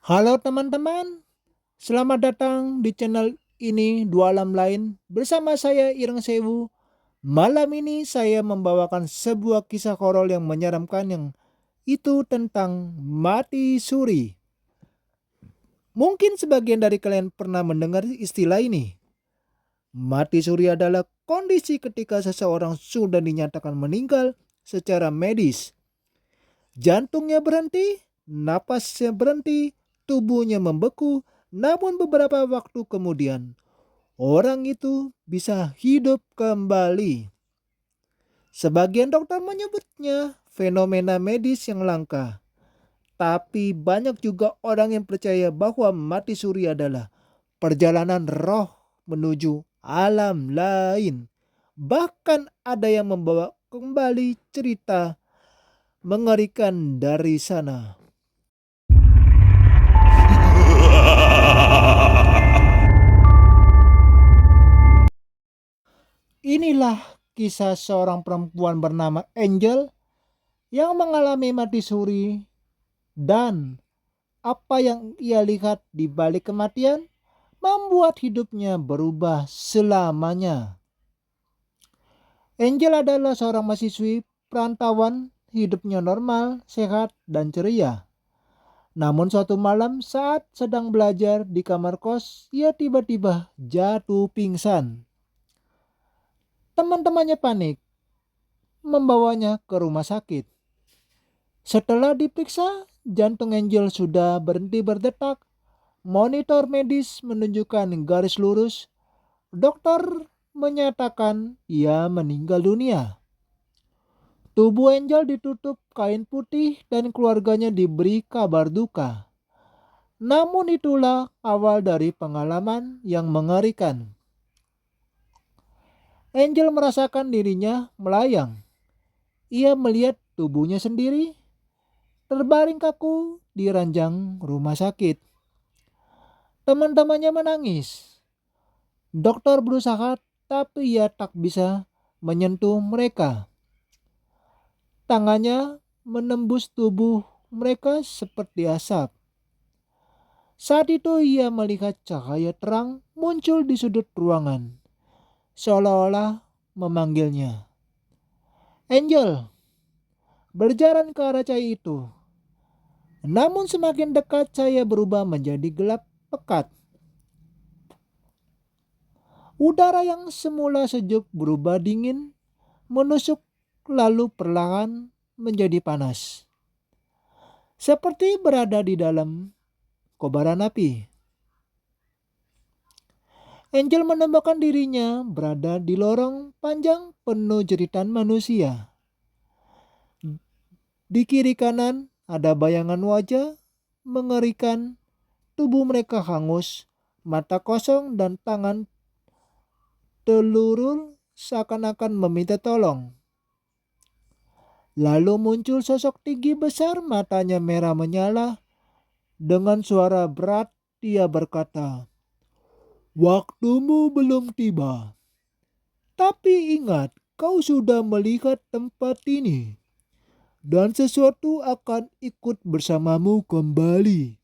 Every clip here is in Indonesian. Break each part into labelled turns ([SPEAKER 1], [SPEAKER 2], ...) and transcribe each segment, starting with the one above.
[SPEAKER 1] Halo teman-teman, selamat datang di channel ini Dua Alam Lain bersama saya Ireng Sewu. Malam ini saya membawakan sebuah kisah horor yang menyeramkan yang itu tentang mati suri. Mungkin sebagian dari kalian pernah mendengar istilah ini. Mati suri adalah kondisi ketika seseorang sudah dinyatakan meninggal secara medis. Jantungnya berhenti, napasnya berhenti, tubuhnya membeku, namun beberapa waktu kemudian orang itu bisa hidup kembali. Sebagian dokter menyebutnya fenomena medis yang langka. Tapi banyak juga orang yang percaya bahwa mati suri adalah perjalanan roh menuju alam lain. Bahkan ada yang membawa kembali cerita mengerikan dari sana. Inilah kisah seorang perempuan bernama Angel yang mengalami mati suri dan apa yang ia lihat di balik kematian membuat hidupnya berubah selamanya. Angel adalah seorang mahasiswi perantauan, hidupnya normal, sehat, dan ceria. Namun suatu malam saat sedang belajar di kamar kos, ia tiba-tiba jatuh pingsan. Teman-temannya panik, membawanya ke rumah sakit. Setelah diperiksa, jantung Angel sudah berhenti berdetak. Monitor medis menunjukkan garis lurus. Dokter menyatakan ia meninggal dunia. Tubuh Angel ditutup kain putih dan keluarganya diberi kabar duka. Namun itulah awal dari pengalaman yang mengerikan. Angel merasakan dirinya melayang. Ia melihat tubuhnya sendiri terbaring kaku di ranjang rumah sakit. Teman-temannya menangis. Dokter berusaha tapi ia tak bisa menyentuh mereka. Tangannya menembus tubuh mereka seperti asap. Saat itu ia melihat cahaya terang muncul di sudut ruangan. Seolah-olah memanggilnya. Angel, berjalan ke arah cahaya itu. Namun semakin dekat cahaya berubah menjadi gelap pekat. Udara yang semula sejuk berubah dingin, menusuk lalu perlahan menjadi panas. Seperti berada di dalam kobaran api. Angel menemukan dirinya berada di lorong panjang penuh jeritan manusia. Di kiri kanan ada bayangan wajah mengerikan, tubuh mereka hangus, mata kosong dan tangan telurur seakan-akan meminta tolong. Lalu muncul sosok tinggi besar, matanya merah menyala. Dengan suara berat dia berkata, "Waktumu belum tiba. Tapi ingat, kau sudah melihat tempat ini. Dan sesuatu akan ikut bersamamu kembali."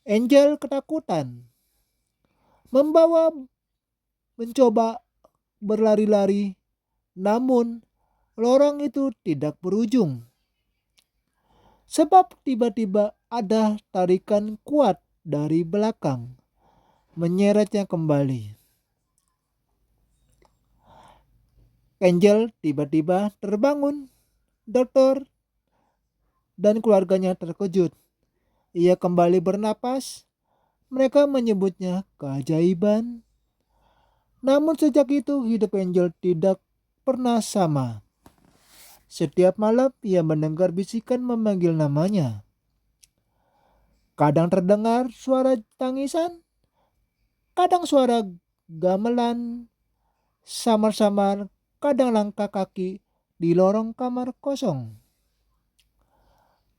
[SPEAKER 1] Angel ketakutan, membawa mencoba berlari-lari, namun lorong itu tidak berujung. Sebab tiba-tiba ada tarikan kuat dari belakang, menyeretnya kembali. Angel tiba-tiba terbangun. Dokter dan keluarganya terkejut. Ia kembali bernapas. Mereka menyebutnya keajaiban. Namun sejak itu hidup Angel tidak pernah sama. Setiap malam ia mendengar bisikan memanggil namanya. Kadang terdengar suara tangisan, kadang suara gamelan, samar-samar, kadang langkah kaki di lorong kamar kosong.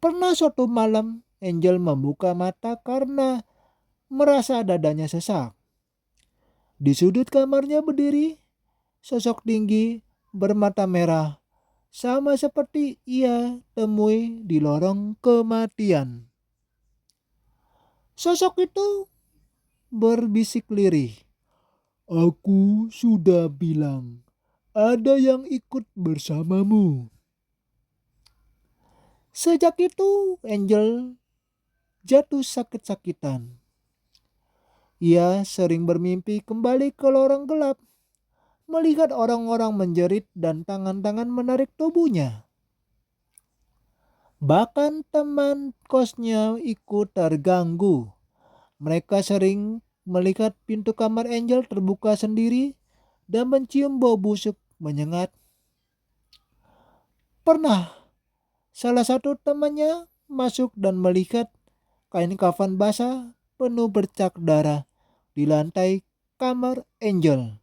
[SPEAKER 1] Pernah suatu malam Angel membuka mata karena merasa dadanya sesak. Di sudut kamarnya berdiri sosok tinggi bermata merah, sama seperti ia temui di lorong kematian. Sosok itu berbisik lirih. Aku sudah bilang, ada yang ikut bersamamu. Sejak itu, Angel jatuh sakit-sakitan. Ia sering bermimpi kembali ke lorong gelap, melihat orang-orang menjerit dan tangan-tangan menarik tubuhnya. Bahkan teman kosnya ikut terganggu. Mereka sering melihat pintu kamar Angel terbuka sendiri dan mencium bau busuk menyengat. Pernah salah satu temannya masuk dan melihat kain kafan basah penuh bercak darah di lantai kamar Angel.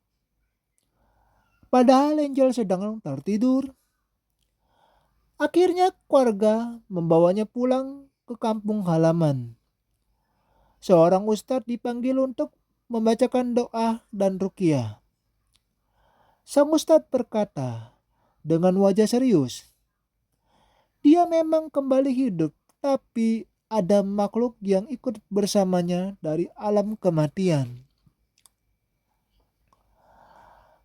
[SPEAKER 1] Padahal Angel sedang tertidur. Akhirnya keluarga membawanya pulang ke kampung halaman. Seorang ustadz dipanggil untuk membacakan doa dan ruqyah. Sang ustadz berkata dengan wajah serius, dia memang kembali hidup, tapi ada makhluk yang ikut bersamanya dari alam kematian.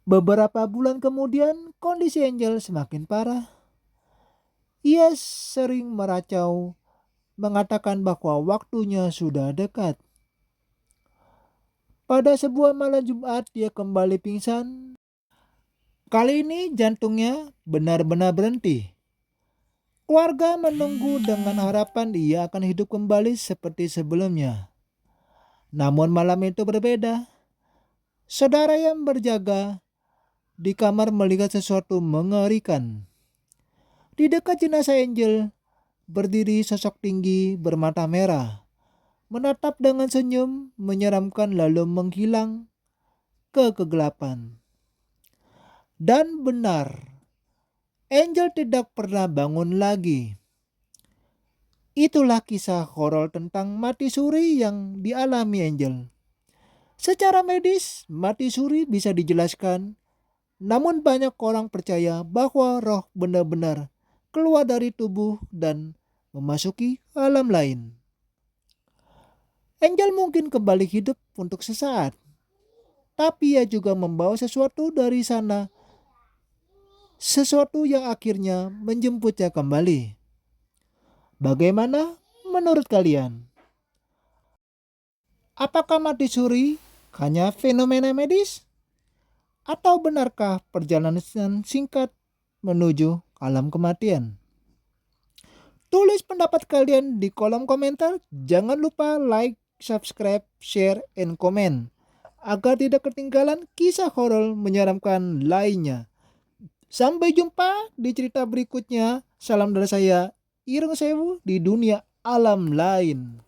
[SPEAKER 1] Beberapa bulan kemudian, kondisi Angel semakin parah. Ia sering meracau, mengatakan bahwa waktunya sudah dekat. Pada sebuah malam Jumat, dia kembali pingsan. Kali ini jantungnya benar-benar berhenti. Keluarga menunggu dengan harapan dia akan hidup kembali seperti sebelumnya. Namun malam itu berbeda. Saudara yang berjaga di kamar melihat sesuatu mengerikan. Di dekat jenazah Angel berdiri sosok tinggi bermata merah, menatap dengan senyum menyeramkan lalu menghilang ke kegelapan. Dan benar, Angel tidak pernah bangun lagi. Itulah kisah horor tentang mati suri yang dialami Angel. Secara medis, mati suri bisa dijelaskan, namun banyak orang percaya bahwa roh benar-benar keluar dari tubuh dan memasuki alam lain. Angel mungkin kembali hidup untuk sesaat, tapi ia juga membawa sesuatu dari sana, sesuatu yang akhirnya menjemputnya kembali. Bagaimana menurut kalian? Apakah mati suri hanya fenomena medis? Atau benarkah perjalanan singkat menuju alam kematian? Tulis pendapat kalian di kolom komentar. Jangan lupa like, subscribe, share, and comment agar tidak ketinggalan kisah horor menyeramkan lainnya. Sampai jumpa di cerita berikutnya. Salam dari saya, Ireng Sewu di dunia alam lain.